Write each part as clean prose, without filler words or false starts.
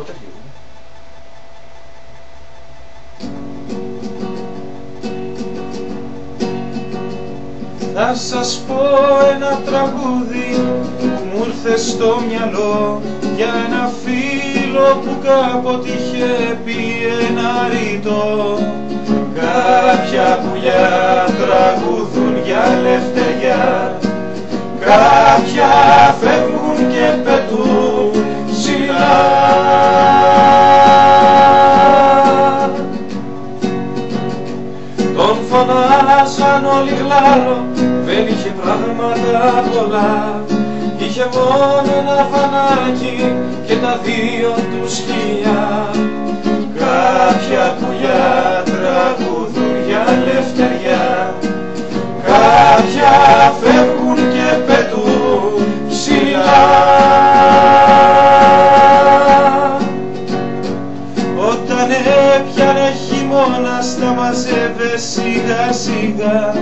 Πότε φύγουμε? Θα σας πω ένα τραγούδι που μου ήρθε στο μυαλό για ένα φίλο που κάποτε είχε πει ένα ρητό. Κάποια πουλιά τραγουδούν για ελευθεριά, κάποια φεύγουν και πετούν ψηλά. Τον φωνάζαν όλοι γλάρο, δεν είχε πράγματα πολλά. Είχε μόνο ένα φανάκι και τα δύο του σκυλιά. Κάποια πουλιά τραγουδούν για ελευθεριά, κάποια φεύγουν και πετούν ψηλά. Όταν έπιανε χειμώνας τα μαζεύε σιγά σιγά,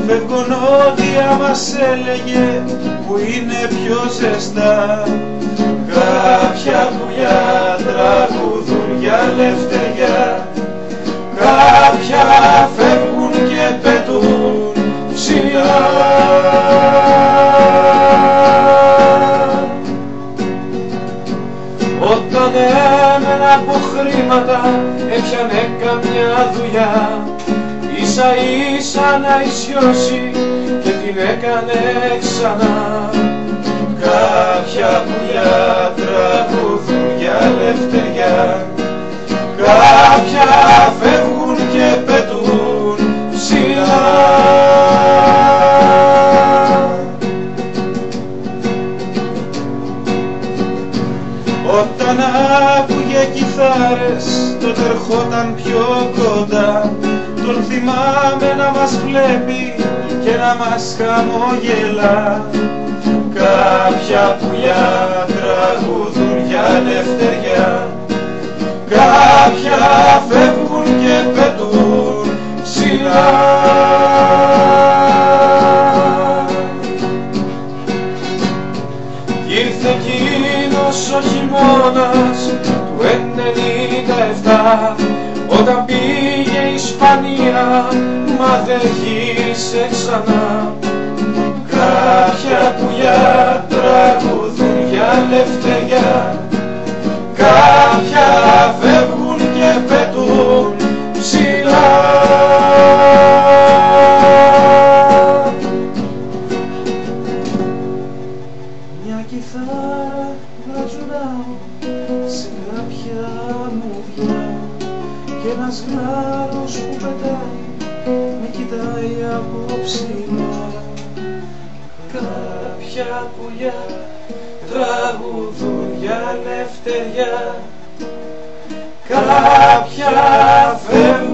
φευγονόδια μας έλεγε που είναι πιο ζεστά. Κάποια πουλιά τραγουδούν για ελευθεριά, κάποια φεύγουν και πετούν ψηλά. Όταν έμενα από χρήματα έπιανε καμιά δουλειά, ίσα ίσα να ισιώσει και την έκανε ξανά. Κάποια πουλιά τραγουδούν για ελευθεριά, κάποια φεύγουν και πετούν ψηλά. Όταν άκουγε κιθάρες τότε ερχόταν πιο κοντά. Τον θυμάμαι να μας βλέπει και να μας χαμογελά. Κάποια πουλιά τραγουδούν για ελευθεριά, κάποια φεύγουν και πετούν ψηλά. Ήρθε εκείνος ο χειμώνας του 97, όταν πήγε η Ισπανία μα δεν γύρισε ξανά. Κάποια πουλιά τραγουδούν για ελευθεριά, κάποια φεύγουν και πετούν ψηλά. Μια κιθάρα γρατζουνάω σε κάποια μουδιά και ένας γλάρος που πετάει με κοιτάει από ψηλά. Κάποια πουλιά τραγουδούν για ελευθεριά, κάποια φεύγουν